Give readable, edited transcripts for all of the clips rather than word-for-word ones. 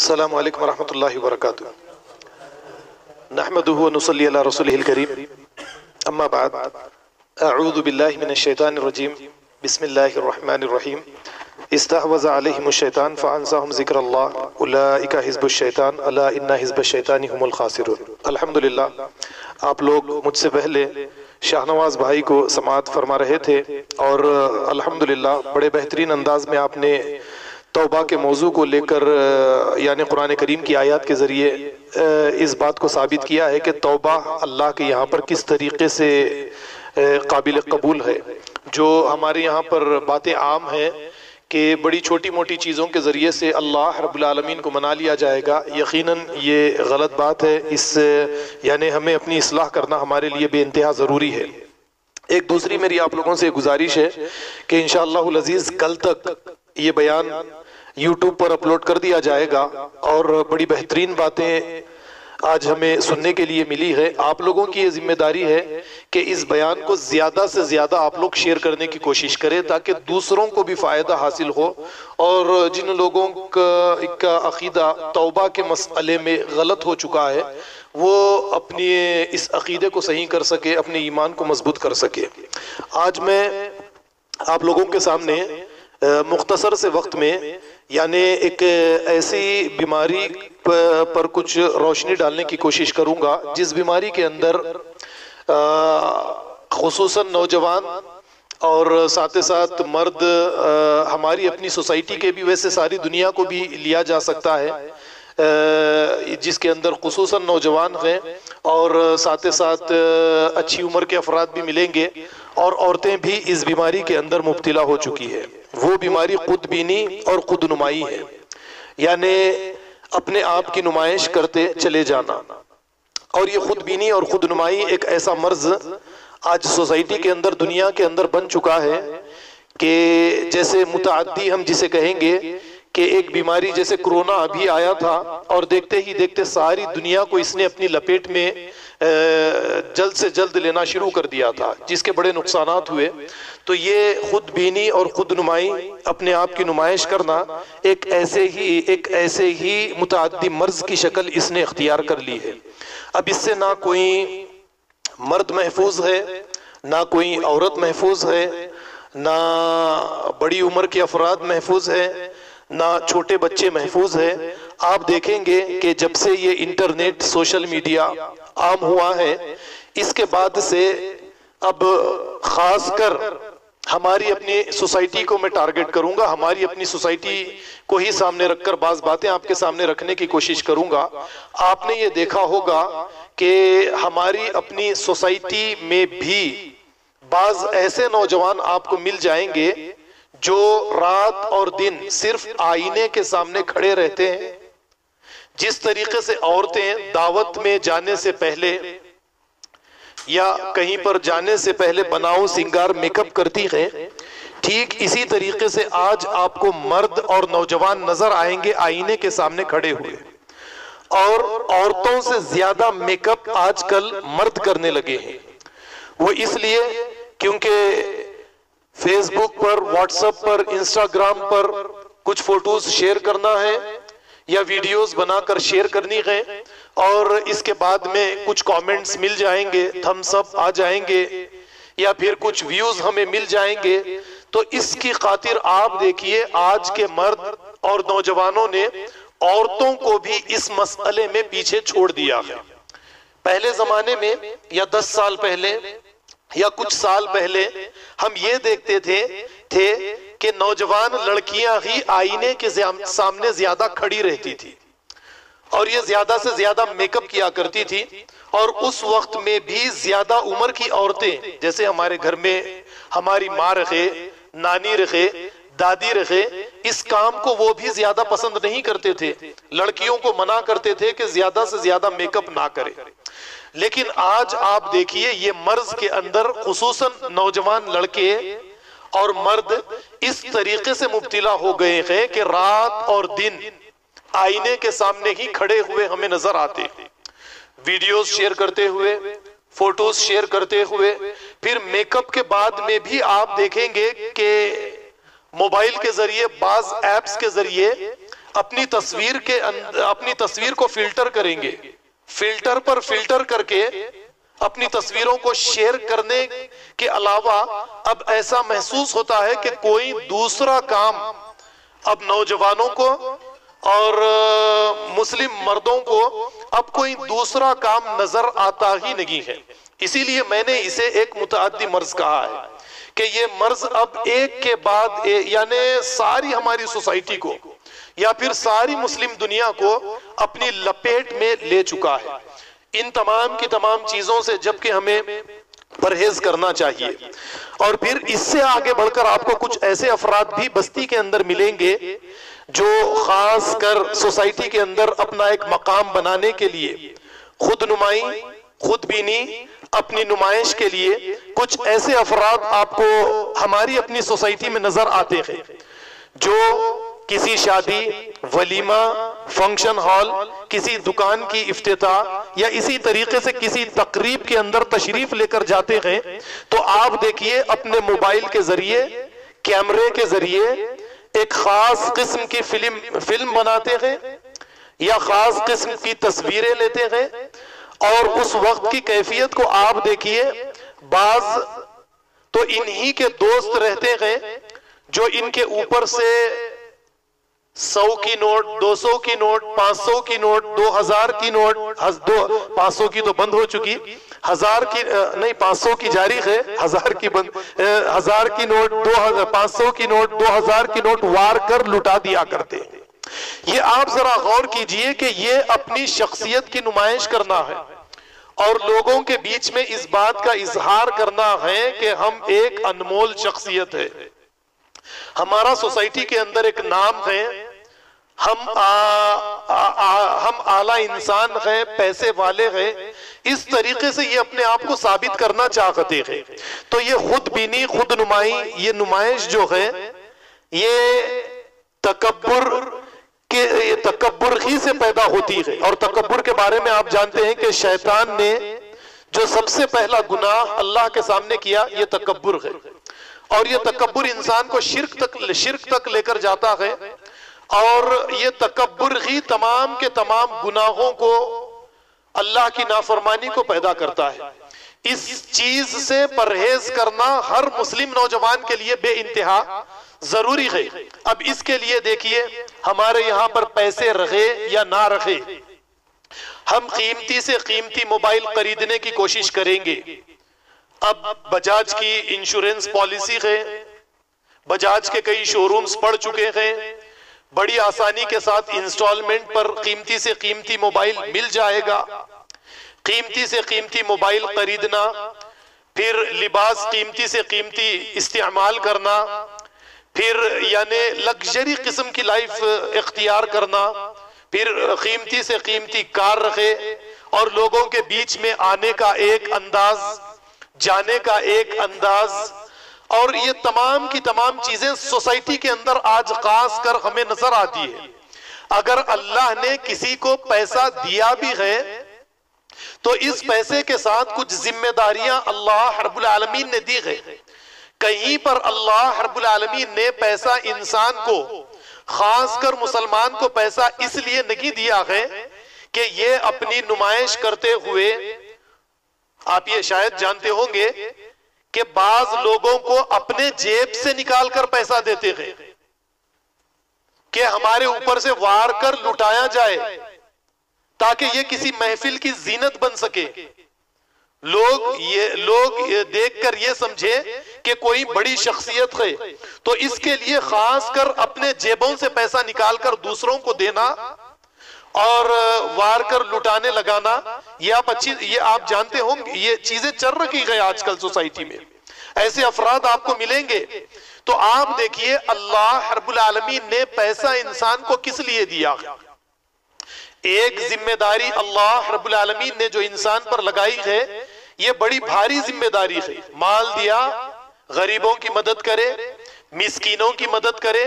السلام علیکم ورحمۃ اللہ وبرکاتہ نحمدہ ونصلی علی رسولہ الکریم اما بعد اعوذ باللہ من الشیطان الرجیم بسم اللہ الرحمن الرحیم استحوذ علیہم الشیطان فانساہم ذکر اللہ اولئک حزب الشیطان الا ان حزب الشیطان هم الخاسرون۔ الحمدللہ آپ لوگ مجھ سے پہلے شاہ نواز بھائی کو سماعت فرما رہے تھے اور الحمدللہ بڑے بہترین انداز میں آپ نے توبہ کے موضوع کو لے کر یعنی قرآن کریم کی آیات کے ذریعے اس بات کو ثابت کیا ہے کہ توبہ اللہ کے یہاں پر کس طریقے سے قابل قبول ہے۔ جو ہمارے یہاں پر باتیں عام ہیں کہ بڑی چھوٹی موٹی چیزوں کے ذریعے سے اللہ رب العالمین کو منا لیا جائے گا، یقیناً یہ غلط بات ہے۔ اس یعنی ہمیں اپنی اصلاح کرنا ہمارے لیے بے انتہا ضروری ہے۔ ایک دوسری میری آپ لوگوں سے گزارش ہے کہ انشاءاللہ العزیز کل تک یہ بیان یوٹیوب پر اپلوڈ کر دیا جائے گا اور بڑی بہترین باتیں آج ہمیں سننے کے لیے ملی ہے۔ آپ لوگوں کی یہ ذمہ داری ہے کہ اس بیان کو زیادہ سے زیادہ آپ لوگ شیئر کرنے کی کوشش کریں تاکہ دوسروں کو بھی فائدہ حاصل ہو، اور جن لوگوں کا عقیدہ توبہ کے مسئلے میں غلط ہو چکا ہے وہ اپنی اس عقیدے کو صحیح کر سکے، اپنے ایمان کو مضبوط کر سکے۔ آج میں آپ لوگوں کے سامنے مختصر سے وقت میں یعنی ایک ایسی بیماری پر کچھ روشنی ڈالنے کی کوشش کروں گا جس بیماری کے اندر خصوصاً نوجوان اور ساتھ ساتھ مرد، ہماری اپنی سوسائٹی کے بھی، ویسے ساری دنیا کو بھی لیا جا سکتا ہے، جس کے اندر خصوصاً نوجوان ہیں اور ساتھ ساتھ اچھی عمر کے افراد بھی ملیں گے، اور عورتیں بھی اس بیماری کے اندر مبتلا ہو چکی ہے۔ وہ بیماری خود بینی اور خود نمائی ہے، یعنی اپنے آپ کی نمائش کرتے چلے جانا۔ اور یہ خود بینی اور خود نمائی ایک ایسا مرض آج سوسائٹی کے اندر، دنیا کے اندر بن چکا ہے کہ جیسے متعدی ہم جسے کہیں گے کہ ایک بیماری جیسے کرونا ابھی آیا تھا اور دیکھتے ہی دیکھتے ساری دنیا کو اس نے اپنی لپیٹ میں جلد سے جلد لینا شروع کر دیا تھا، جس کے بڑے نقصانات ہوئے۔ تو یہ خود بینی اور خود نمائی، اپنے آپ کی نمائش کرنا، ایک ایسے ہی متعدی مرض کی شکل اس نے اختیار کر لی ہے۔ اب اس سے نہ کوئی مرد محفوظ ہے، نہ کوئی عورت محفوظ ہے، نہ بڑی عمر کے افراد محفوظ ہے، نہ چھوٹے بچے محفوظ ہیں۔ آپ دیکھیں گے کہ جب سے یہ انٹرنیٹ، سوشل میڈیا عام ہوا ہے، اس کے بعد سے اب خاص کر ہماری اپنی سوسائٹی کو میں ٹارگٹ کروں گا، ہماری اپنی سوسائٹی کو ہی سامنے رکھ کر بعض باتیں آپ کے سامنے رکھنے کی کوشش کروں گا۔ آپ نے یہ دیکھا ہوگا کہ ہماری اپنی سوسائٹی میں بھی بعض ایسے نوجوان آپ کو مل جائیں گے جو رات اور دن صرف آئینے کے سامنے کھڑے رہتے ہیں۔ جس طریقے سے عورتیں دعوت میں جانے سے پہلے یا کہیں پر جانے سے پہلے بناؤ سنگار میک اپ کرتی ہیں، ٹھیک اسی طریقے سے آج آپ کو مرد اور نوجوان نظر آئیں گے آئینے کے سامنے کھڑے ہوئے، اور عورتوں سے زیادہ میک اپ آج کل مرد کرنے لگے ہیں۔ وہ اس لیے کیونکہ فیس بک پر، واٹس ایپ پر، انسٹاگرام پر کچھ فوٹوز شیئر کرنا ہے یا ویڈیوز بنا کر شیئر کرنی ہے، اور اس کے بعد میں کچھ کامنٹس مل جائیں گے، تھمس اپ آ جائیں گے، یا پھر کچھ ویوز ہمیں مل جائیں گے۔ تو اس کی خاطر آپ دیکھیے آج کے مرد اور نوجوانوں نے عورتوں کو بھی اس مسئلے میں پیچھے چھوڑ دیا ہے۔ پہلے زمانے میں یا 10 سال پہلے یا کچھ سال پہلے ہم یہ دیکھتے تھے کہ نوجوان لڑکیاں ہی آئینے کے سامنے زیادہ کھڑی رہتی تھی اور یہ زیادہ سے زیادہ میک اپ کیا کرتی تھی، اور اس وقت میں بھی زیادہ عمر کی عورتیں، جیسے ہمارے گھر میں ہماری ماں رہے، نانی رہے، دادی رہے، اس کام کو وہ بھی زیادہ پسند نہیں کرتے تھے، لڑکیوں کو منع کرتے تھے کہ زیادہ سے زیادہ میک اپ نہ کرے۔ لیکن آج آپ دیکھیے یہ مرض کے اندر خصوصاً نوجوان لڑکے اور مرد اس طریقے سے مبتلا ہو گئے ہیں کہ رات اور دن آئینے کے سامنے ہی کھڑے ہوئے ہمیں نظر آتے ہیں، ویڈیوز شیئر کرتے ہوئے، فوٹوز شیئر کرتے ہوئے۔ پھر میک اپ کے بعد میں بھی آپ دیکھیں گے کہ موبائل کے ذریعے، بعض ایپس کے ذریعے اپنی تصویر کو فلٹر کریں گے، فلٹر پر فلٹر کر کے اپنی تصویروں کو شیئر کرنے کے علاوہ اب ایسا محسوس ہوتا ہے کہ کوئی دوسرا کام اب نوجوانوں کو اور مسلم مردوں کو اب کوئی دوسرا کام نظر آتا ہی نہیں ہے۔ اسی لیے میں نے اسے ایک متعدی مرض کہا ہے کہ یہ مرض اب ایک کے بعد یعنی ساری ہماری سوسائٹی کو یا پھر ساری مسلم دنیا کو اپنی لپیٹ میں لے چکا ہے۔ ان تمام کی تمام چیزوں سے جبکہ ہمیں پرہیز کرنا چاہیے، اور پھر اس سے آگے بڑھ کر آپ کو کچھ ایسے افراد بھی بستی کے اندر ملیں گے جو خاص کر سوسائٹی کے اندر اپنا ایک مقام بنانے کے لیے خود نمائی، خود بینی، اپنی نمائش کے لیے کچھ ایسے افراد آپ کو ہماری اپنی سوسائٹی میں نظر آتے ہیں جو کسی شادی، ولیمہ، فنکشن ہال، کسی دکان کی افتتاح یا اسی طریقے سے کسی تقریب کے اندر تشریف لے کر جاتے ہیں تو آپ دیکھیے اپنے موبائل کے ذریعے، کیمرے کے ذریعے ایک خاص قسم کی فلم بناتے ہیں یا خاص قسم کی تصویریں لیتے ہیں، اور اس وقت کی کیفیت کو آپ دیکھیے، بعض تو انہی کے دوست رہتے ہیں جو ان کے اوپر سے 100 کی نوٹ، 200 کی نوٹ، 500 کی نوٹ، 2000 کی نوٹ، 500 کی تو بند ہو چکی، 1000 کی نہیں 500 کی جاری ہے، 1000 کی بند، 1000 کی نوٹ، 500 کی نوٹ، 2000 کی نوٹ وار کر لٹا دیا کرتے ہیں۔ یہ آپ ذرا غور کیجئے کہ یہ اپنی شخصیت کی نمائش کرنا ہے اور لوگوں کے بیچ میں اس بات کا اظہار کرنا ہے کہ ہم ایک انمول شخصیت ہے، ہمارا سوسائٹی کے اندر ایک نام ہے، ہم اعلیٰ انسان ہیں، پیسے والے ہیں، اس طریقے سے یہ اپنے آپ کو ثابت کرنا چاہتے ہیں۔ تو یہ خود بینی، خود نمائی، یہ نمائش جو ہے یہ تکبر ہی سے پیدا ہوتی ہے، اور تکبر کے بارے میں آپ جانتے ہیں کہ شیطان نے جو سب سے پہلا گناہ اللہ کے سامنے کیا یہ تکبر ہے، اور یہ تکبر انسان کو شرک تک لے کر جاتا ہے، اور یہ تکبر ہی تمام کے تمام گناہوں کو، اللہ کی نافرمانی کو پیدا کرتا ہے۔ اس چیز سے پرہیز کرنا ہر مسلم نوجوان کے لیے بے انتہا ضروری ہے۔ اب اس کے لیے دیکھیے ہمارے یہاں پر پیسے رہے یا نہ رہے، ہم قیمتی سے قیمتی موبائل خریدنے کی کوشش کریں گے۔ اب بجاج کی انشورنس پالیسی ہے، بجاج کے کئی شو رومز پڑ چکے ہیں، بڑی آسانی کے ساتھ انسٹالمنٹ پر قیمتی سے قیمتی موبائل مل جائے گا۔ قیمتی سے قیمتی موبائل خریدنا، پھر لباس قیمتی سے قیمتی استعمال کرنا، پھر یعنی لگژری قسم کی لائف اختیار کرنا، پھر قیمتی سے قیمتی کار رکھے، اور لوگوں کے بیچ میں آنے کا ایک انداز، جانے کا ایک انداز، اور یہ تمام کی تمام چیزیں سوسائٹی کے اندر آج خاص کر ہمیں نظر آتی ہے۔ اگر اللہ نے کسی کو پیسہ دیا بھی ہے تو اس پیسے کے ساتھ کچھ ذمہ داریاں اللہ رب العالمین نے دی ہے۔ کہیں پر اللہ رب العالمین نے پیسہ انسان کو، خاص کر مسلمان کو پیسہ اس لیے نہیں دیا ہے کہ یہ اپنی نمائش کرتے ہوئے، آپ یہ شاید جانتے ہوں گے کہ بعض لوگوں کو اپنے جیب سے نکال کر پیسہ دیتے ہیں کہ ہمارے اوپر سے وار کر لٹایا جائے تاکہ یہ کسی محفل کی زینت بن سکے، لوگ یہ دیکھ کر یہ سمجھے کہ کوئی بڑی شخصیت ہے، تو اس کے لیے خاص کر اپنے جیبوں سے پیسہ نکال کر دوسروں کو دینا اور وار کر لٹانے لگانا، یہ آپ جانتے ہوں گے، یہ چیزیں چل رہی ہیں آج کل سوسائٹی میں، ایسے افراد آپ کو ملیں گے۔ تو آپ دیکھیے اللہ رب العالمین نے پیسہ انسان کو کس لیے دیا؟ ایک ذمہ داری اللہ رب العالمین نے جو انسان پر لگائی ہے، یہ بڑی بھاری ذمہ داری ہے۔ مال دیا، غریبوں کی مدد کرے، مسکینوں کی مدد کرے،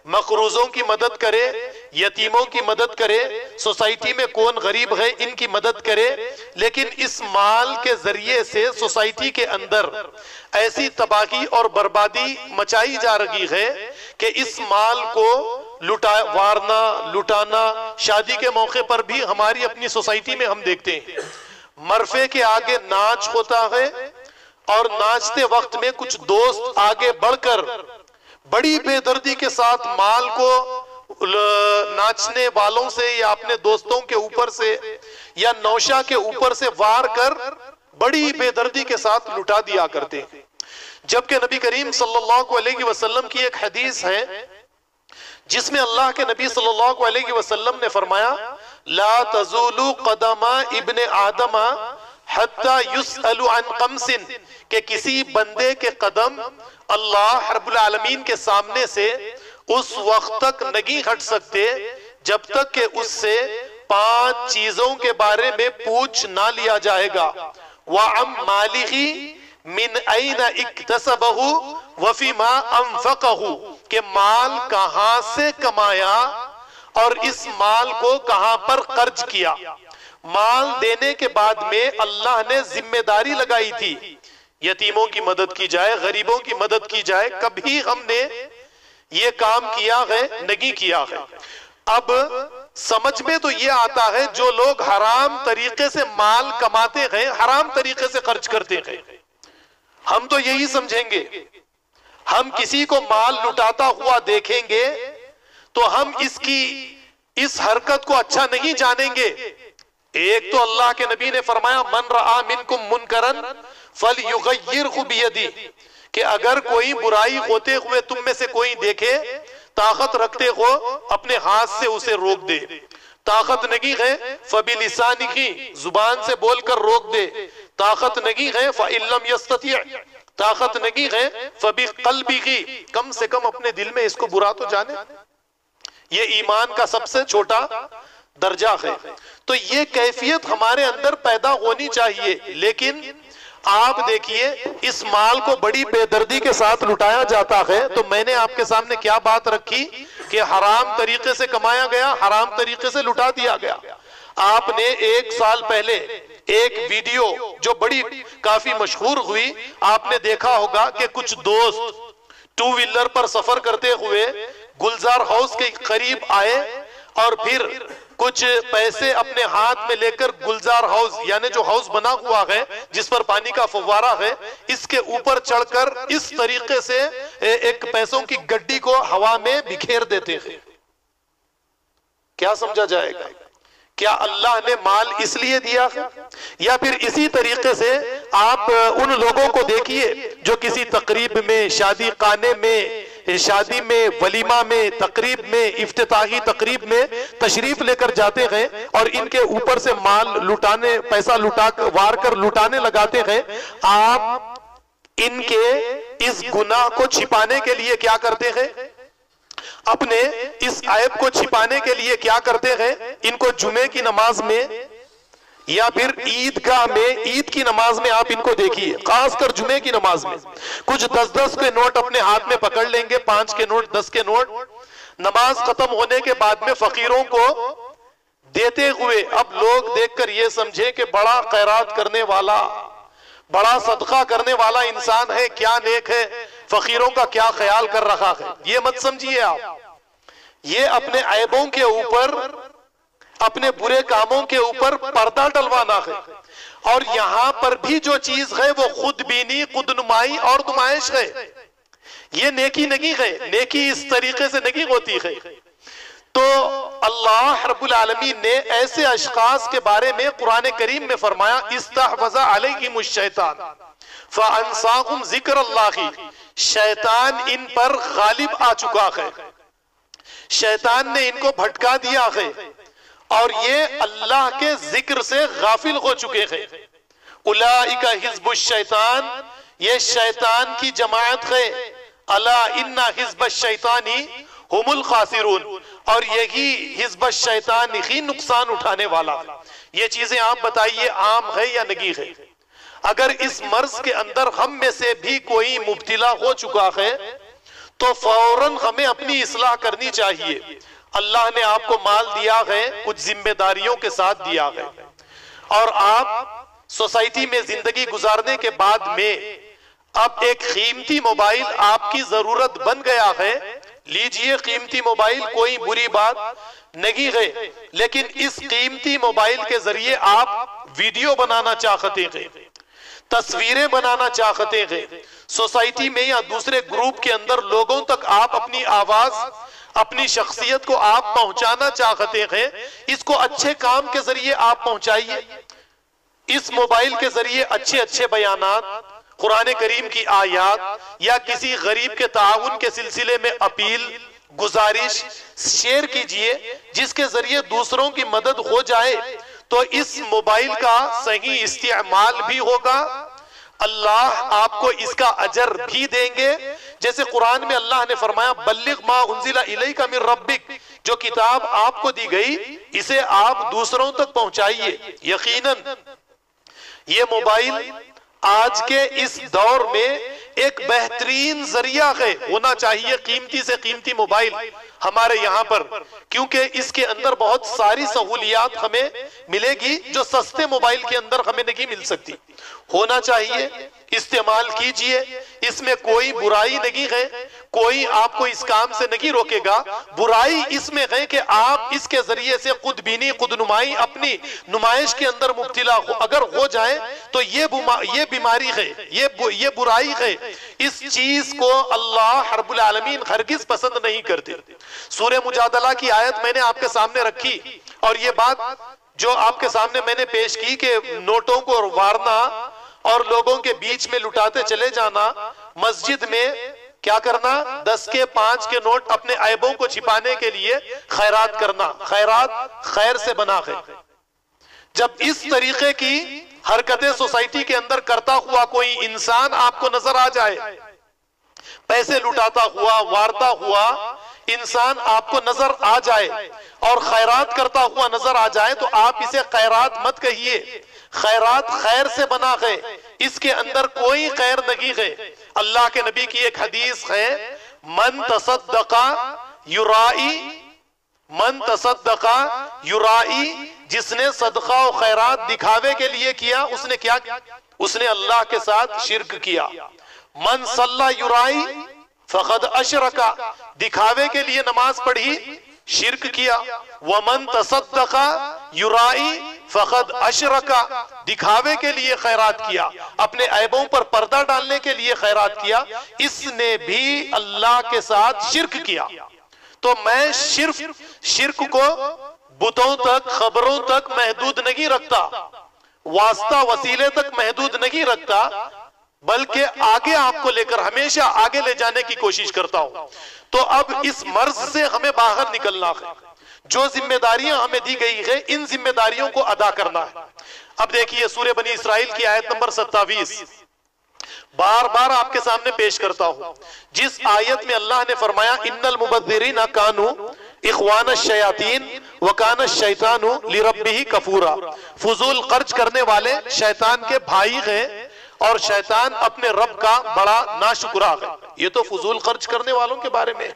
مقروضوں کی مدد کرے، یتیموں کی مدد کرے، سوسائٹی میں کون غریب ہے ان کی مدد کرے، لیکن اس مال کے ذریعے سے سوسائٹی کے اندر ایسی تباہی اور بربادی مچائی جا رہی ہے کہ اس مال کو وارنا، لٹانا، شادی کے موقع پر بھی ہماری اپنی سوسائٹی میں ہم دیکھتے ہیں مرفے کے آگے ناچ ہوتا ہے، اور ناچتے وقت میں کچھ دوست آگے بڑھ کر بڑی بے دردی کے ساتھ مال کو ناچنے والوں سے یا اپنے دوستوں کے اوپر سے یا نوشہ کے اوپر سے وار کر بڑی بے دردی کے ساتھ لٹا دیا کرتے ہیں، جبکہ نبی کریم صلی اللہ علیہ وسلم کی ایک حدیث ہے جس میں اللہ کے نبی صلی اللہ علیہ وسلم نے فرمایا لا تزول قدم ابن آدم حتی یسأل عن خمس، کہ کسی بندے کے قدم اللہ رب العالمین کے سامنے سے اس وقت تک نہیں ہٹ سکتے جب تک کہ اس سے 5 چیزوں کے بارے میں پوچھ نہ لیا جائے گا، وَعَمْ مَالِهِ مِنْ أَيْنَ اِكْتَسَبَهُ وَفِمَا أَنفَقَهُ، کہ مال کہاں سے کمایا اور اس مال کو کہاں پر خرچ کیا۔ مال دینے کے بعد میں اللہ نے ذمہ داری لگائی تھی یتیموں کی مدد کی جائے، غریبوں کی مدد کی جائے، کبھی ہم نے یہ کام کیا ہے نہیں کیا ہے۔ اب سمجھ میں تو یہ آتا ہے جو لوگ حرام طریقے سے مال کماتے ہیں، حرام طریقے سے خرچ کرتے ہیں، ہم تو یہی سمجھیں گے، ہم کسی کو مال لٹاتا ہوا دیکھیں گے تو ہم اس حرکت کو اچھا نہیں جانیں گے۔ ایک تو اللہ کے نبی نے فرمایا من رآ منکم منکرن فلیغیرہ بیدی، کہ اگر کوئی برائی ہوتے ہوئے تم میں سے کوئی دیکھے، طاقت رکھتے ہو اپنے ہاتھ سے اسے روک دے، طاقت نہیں ہے فبلسانہ، زبان سے بول کر روک دے، طاقت نہیں ہے فإن لم یستطیع، طاقت نہیں ہے فبقلبہ، کم سے کم اپنے دل میں اس کو برا تو جانے۔ یہ ایمان کا سب سے چھوٹا درجہ ہے، تو یہ کیفیت ہمارے اندر پیدا ہونی چاہیے۔ لیکن آپ دیکھیے اس مال کو بڑی بے دردی کے ساتھ لٹایا جاتا ہے، تو میں نے آپ کے سامنے کیا بات رکھی کہ حرام طریقے سے کمایا گیا، حرام طریقے سے لٹا دیا گیا۔ آپ نے 1 سال پہلے ایک ویڈیو جو بڑی کافی مشہور ہوئی، آپ نے دیکھا ہوگا کہ کچھ دوست 2 ویلر پر سفر کرتے ہوئے گلزار ہاؤس کے قریب آئے اور پھر کچھ پیسے اپنے ہاتھ میں لے کر گلزار ہاؤس، یعنی جو ہاؤس بنا ہوا ہے جس پر پانی کا فوارہ ہے، اس کے اوپر چڑھ کر اس طریقے سے ایک پیسوں کی گڈی کو ہوا میں بکھیر دیتے ہیں۔ کیا سمجھا جائے گا؟ کیا اللہ نے مال اس لیے دیا ہے؟ یا پھر اسی طریقے سے آپ ان لوگوں کو دیکھیے جو کسی تقریب میں، شادی خانے میں، شادی میں، ولیمہ میں، تقریب میں، افتتاحی تقریب میں تشریف لے کر جاتے ہیں اور ان کے اوپر سے مال لٹانے، پیسہ وار کر لٹانے لگاتے ہیں۔ آپ ان کے اس گناہ کو چھپانے کے لیے کیا کرتے ہیں؟ اپنے اس عیب کو چھپانے کے لیے کیا کرتے ہیں؟ ان کو جمعے کی نماز میں یا پھر عیدگاہ میں، عید کی نماز میں آپ ان کو دیکھیے، خاص کر جمعے کی نماز میں کچھ 10-10 کے نوٹ اپنے ہاتھ میں پکڑ لیں گے، 5 کے نوٹ، 10 کے نوٹ، نماز ختم ہونے کے بعد میں فقیروں کو دیتے ہوئے اب لوگ دیکھ کر یہ سمجھے کہ بڑا خیرات کرنے والا، بڑا صدقہ کرنے والا انسان ہے، کیا نیک ہے، فقیروں کا کیا خیال کر رہا ہے۔ یہ مت سمجھیے آپ، یہ اپنے عیبوں کے اوپر، اپنے برے کاموں کے اوپر پردہ ڈلوانا ہے، اور یہاں پر بھی جو چیز ہے وہ خود بینی، خود نمائی اور نمائش ہے۔ یہ نیکی نہیں ہے، نیکی اس طریقے سے نہیں ہوتی ہے۔ تو اللہ رب العالمین نے ایسے اشخاص کے بارے میں قرآن کریم میں فرمایا استحوذ علیہم الشیطان فانساہم ذکر اللہ، شیطان ان پر غالب آ چکا ہے، شیطان نے ان کو بھٹکا دیا ہے اور یہ اللہ کے ذکر سے غافل ہو چکے ہیں۔ اولئک حزب الشیطان، یہ شیطان کی جماعت ہے، الا ان حزب الشیطان ہم الخاسرون، اور یہی حزب الشیطان ہی نقصان اٹھانے والا۔ یہ چیزیں آپ بتائیے عام ہے یا نہیں ہے؟ اگر اس مرض کے اندر ہم میں سے بھی کوئی مبتلا ہو چکا ہے تو فوراً ہمیں اپنی اصلاح کرنی چاہیے۔ اللہ نے آپ کو مال دیا ہے کچھ ذمہ داریوں کے ساتھ دیا ہے، اور آپ سوسائٹی میں زندگی گزارنے کے بعد میں اب ایک قیمتی موبائل آپ کی ضرورت بن گیا ہے۔ لیجئے، قیمتی موبائل کوئی بری بات نہیں ہے، لیکن اس قیمتی موبائل کے ذریعے آپ ویڈیو بنانا چاہتے ہیں، تصویریں بنانا چاہتے ہیں، سوسائٹی میں یا دوسرے گروپ کے اندر لوگوں تک آپ اپنی آواز، اپنی شخصیت کو آپ پہنچانا چاہتے ہیں، اس کو اچھے کام کے ذریعے آپ پہنچائیے۔ اس موبائل کے ذریعے اچھے اچھے بیانات، قرآن کریم کی آیات، یا کسی غریب کے تعاون کے سلسلے میں اپیل، گزارش شیئر کیجئے، جس کے ذریعے دوسروں کی مدد ہو جائے، تو اس موبائل کا صحیح استعمال بھی ہوگا، اللہ آپ کو اس کا اجر بھی دیں گے۔ جیسے قرآن میں اللہ نے فرمایا بلغ ما انزل الیک من ربک، جو کتاب آپ کو دی گئی اسے آپ دوسروں تک پہنچائیے۔ یقیناً یہ موبائل آج کے اس دور میں ایک بہترین ذریعہ ہے، ہونا چاہیے قیمتی سے قیمتی موبائل ہمارے یہاں پر، کیونکہ اس کے اندر بہت ساری سہولیات ہمیں ملے گی جو سستے موبائل کے اندر ہمیں نہیں مل سکتی۔ ہونا چاہیے، استعمال کیجئے، اس میں کوئی برائی نہیں ہے، کوئی آپ کو اس کام سے نہیں روکے گا۔ برائی اس میں ہے کہ آپ اس کے ذریعے سے خود بینی، خود نمائی، اپنی نمائش کے اندر مبتلا اگر ہو جائیں تو یہ بیماری ہے، یہ برائی ہے۔ اس چیز کو اللہ رب العالمین ہرگز پسند نہیں کرتے۔ سورہ مجادلہ کی آیت میں نے آپ کے سامنے رکھی، اور یہ بات جو آپ کے سامنے میں نے پیش کی کہ نوٹوں کو وارنا اور لوگوں کے بیچ میں لٹاتے چلے جانا، مسجد میں کیا کرنا، 10 کے 5 کے نوٹ اپنے عیبوں کو چھپانے کے لیے خیرات کرنا، خیرات خیر سے بنا ہے۔ جب اس طریقے کی حرکتیں سوسائٹی کے اندر کرتا ہوا کوئی انسان آپ کو نظر آ جائے، پیسے لٹاتا ہوا، وارتا ہوا انسان آپ کو نظر آ جائے اور خیرات کرتا ہوا نظر آ جائے، تو آپ اسے خیرات مت کہیے۔ خیرات خیر سے بنا ہے، اس کے اندر کوئی خیر نہیں ہے۔ اللہ کے نبی کی ایک حدیث ہے، من تصدقا یرائی، من تصدقا یرائی، جس نے صدقہ و خیرات دکھاوے کے لیے کیا، اس نے کیا؟ اس نے اللہ کے ساتھ شرک کیا۔ من صلی یرائی فقد اشرکا، دکھاوے کے لیے نماز پڑھی، شرک کیا۔ ومن تصدق یرائی فقد اشرکا، دکھاوے کے لیے خیرات کیا، اپنے عیبوں پر پردہ ڈالنے کے لیے خیرات کیا، اس نے بھی اللہ کے ساتھ شرک کیا۔ تو میں صرف شرک کو بتوں تک، خبروں تک محدود نہیں رکھتا، واسطہ وسیلے تک محدود نہیں رکھتا، بلکہ آگے آپ کو لے کر ہمیشہ آگے لے جانے کی کوشش کرتا ہوں۔ تو اب اس مرض سے ہمیں باہر نکلنا ہے، جو ذمہ داریاں ہمیں دی گئی ہے ان ذمہ داریوں کو ادا کرنا ہے۔ اب دیکھیے سورہ بنی اسرائیل کی آیت نمبر 27 بار بار آپ کے سامنے پیش کرتا ہوں، جس آیت میں اللہ نے فرمایا ان المبذرین کانوا اخوان الشیاطین وکان الشیطان لربہ کفورا، فضول خرچ کرنے والے شیطان کے بھائی ہیں اور شیطان اپنے رب کا بڑا ناشکرا ہے۔ یہ تو فضول خرچ کرنے والوں کے بارے میں۔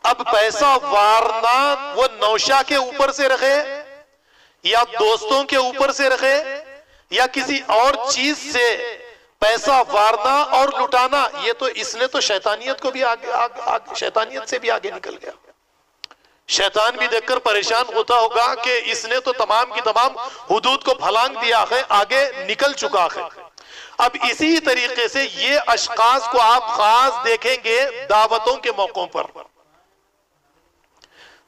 اب پیسہ وارنا وہ نوشہ کے اوپر سے رکھے یا دوستوں کے اوپر سے رکھے یا کسی اور چیز سے پیسہ وارنا اور لٹانا، یہ تو اس نے تو شیطانیت کو بھی شیطانیت سے بھی آگے نکل گیا۔ شیطان بھی دیکھ کر پریشان ہوتا ہوگا کہ اس نے تو تمام کی تمام حدود کو پھلانگ دیا ہے، آگے نکل چکا ہے۔ اب اسی طریقے سے یہ اشخاص کو آپ خاص دیکھیں گے دعوتوں کے موقعوں پر۔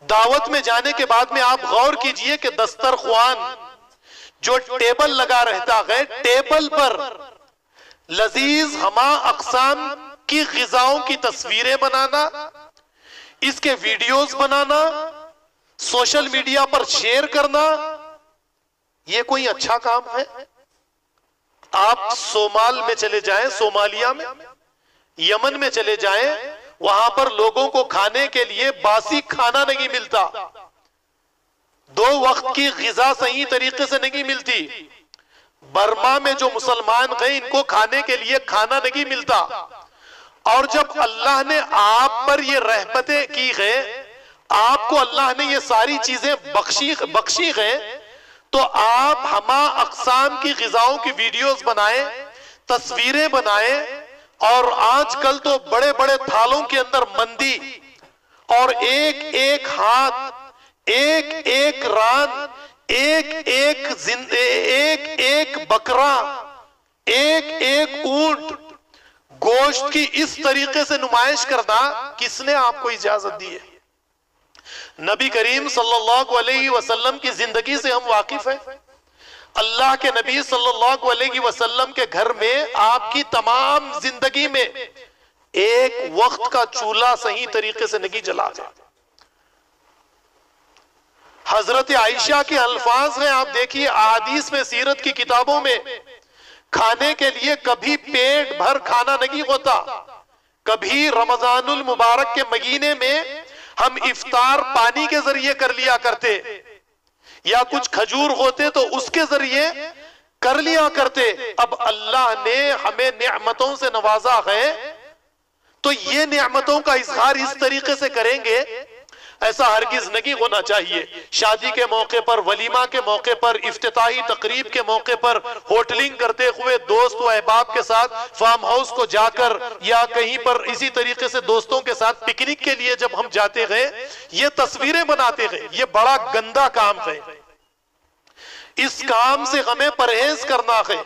دعوت میں جانے کے بعد میں آپ غور کیجئے کہ دسترخوان جو ٹیبل لگا رہتا ہے، ٹیبل پر لذیذ ہما اقسام کی غذاؤں کی تصویریں بنانا، اس کے ویڈیوز بنانا، سوشل میڈیا پر شیئر کرنا، یہ کوئی اچھا کام ہے؟ آپ صومال میں چلے جائیں، صومالیہ میں، یمن میں چلے جائیں، وہاں پر لوگوں کو کھانے کے لیے باسی کھانا نہیں ملتا، 2 وقت کی غذا صحیح طریقے سے نہیں ملتی۔ برما میں جو مسلمان ہیں ان کو کھانے کے لیے کھانا نہیں ملتا، اور جب اللہ نے آپ پر یہ رحمتیں کی ہے، آپ کو اللہ نے یہ ساری چیزیں بخشی ہیں، تو آپ ہما اقسام کی غذاؤں کی ویڈیوز بنائیں، تصویریں بنائیں، اور آج کل تو بڑے بڑے تھالوں کے اندر مندی، اور ایک ایک ہاتھ، ایک ایک ران، ایک ایک بکرا، ایک ایک اونٹ گوشت کی اس طریقے سے نمائش کرنا کس نے آپ کو اجازت دی ہے؟ نبی کریم صلی اللہ علیہ وسلم کی زندگی سے ہم واقف ہیں۔ اللہ کے نبی صلی اللہ علیہ وسلم کے گھر میں آپ کی تمام زندگی میں ایک وقت کا چولہا صحیح طریقے سے نہیں جلا گیا۔ حضرت عائشہ کے الفاظ ہیں، آپ دیکھیے احادیث میں، سیرت کی کتابوں میں، کھانے کے لیے کبھی پیٹ بھر کھانا نہیں ہوتا، کبھی رمضان المبارک کے مہینے میں ہم افطار پانی کے ذریعے کر لیا کرتے، یا کچھ کھجور ہوتے تو اس کے ذریعے کر لیا کرتے۔ اب اللہ نے ہمیں نعمتوں سے نوازا ہے، تو یہ نعمتوں کا اظہار اس طریقے سے کریں گے، ایسا ہرگز نہیں ہونا چاہیے۔ شادی کے موقع پر، ولیمہ کے موقع پر، افتتاحی تقریب کے موقع پر ہوٹلنگ کرتے ہوئے دوست و احباب کے ساتھ فارم ہاؤس کو جا کر، یا کہیں پر اسی طریقے سے دوستوں کے ساتھ پکنک کے لیے جب ہم جاتے گئے، یہ تصویریں بناتے گئے، یہ بڑا گندا کام ہے۔ اس کام سے ہمیں پرہیز کرنا ہے،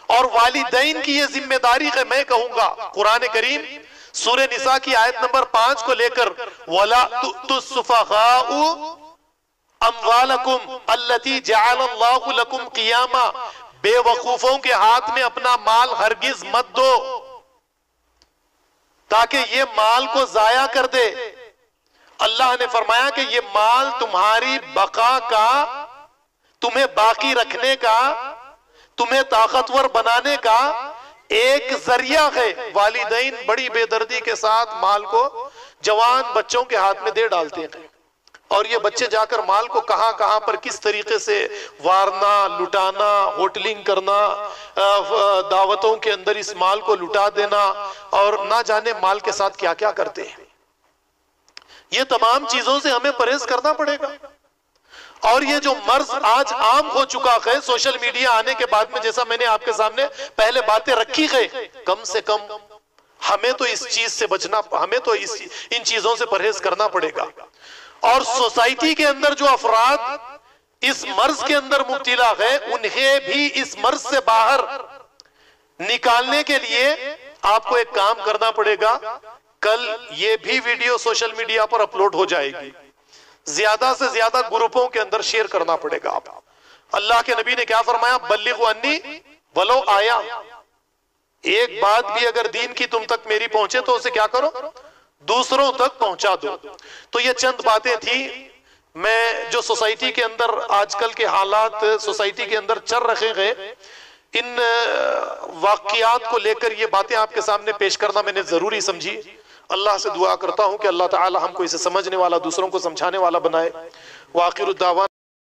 اور والدین کی یہ ذمہ داری ہے۔ میں کہوں گا قرآن کریم سورہ نساء کی آیت نمبر 5 کو لے کر، وَلَا تُؤْتُوا السُّفَهَاءُ أَمْوَالَكُمْ الَّتِي جَعَلَ اللَّهُ لَكُمْ قِيَامًا، بے وقوفوں کے ہاتھ میں اپنا مال ہرگز مت دو تاکہ یہ مال کو ضائع کر دے۔ اللہ نے فرمایا کہ یہ مال تمہاری بقا کا، تمہیں باقی رکھنے کا، تمہیں طاقتور بنانے کا ایک ذریعہ ہے۔ والدین بڑی بے دردی کے ساتھ مال کو جوان بچوں کے ہاتھ میں دے ڈالتے ہیں، اور یہ بچے جا کر مال کو کہاں کہاں پر کس طریقے سے وارنا، لٹانا، ہوٹلنگ کرنا، دعوتوں کے اندر اس مال کو لٹا دینا، اور نہ جانے مال کے ساتھ کیا کیا کرتے ہیں۔ یہ تمام چیزوں سے ہمیں پرہیز کرنا پڑے گا۔ اور یہ جو مرض آج عام ہو چکا ہے سوشل میڈیا آنے کے بعد میں، جیسا میں نے آپ کے سامنے پہلے باتیں رکھی ہے، کم سے کم ہمیں تو اس چیز سے بچنا، ہمیں تو ان چیزوں سے پرہیز کرنا پڑے گا۔ اور سوسائٹی کے اندر جو افراد اس مرض کے اندر مبتلا ہے، انہیں بھی اس مرض سے باہر نکالنے کے لیے آپ کو ایک کام کرنا پڑے گا۔ کل یہ بھی ویڈیو سوشل میڈیا پر اپلوڈ ہو جائے گی، زیادہ سے زیادہ گروپوں کے اندر شیئر کرنا پڑے گا۔ آپ اللہ کے نبی نے کیا فرمایا؟ بلغوا انی ولو آیا، ایک بات بھی اگر دین کی تم تک میری پہنچے تو اسے کیا کرو؟ دوسروں تک پہنچا دو۔ تو یہ چند باتیں تھیں، میں جو سوسائٹی کے اندر آج کل کے حالات سوسائٹی کے اندر چل رہے ہیں، ان واقعات کو لے کر یہ باتیں آپ کے سامنے پیش کرنا میں نے ضروری سمجھی۔ اللہ سے دعا کرتا ہوں کہ اللہ تعالی ہم کو اسے سمجھنے والا، دوسروں کو سمجھانے والا بنائے۔ وآخر الدعوانا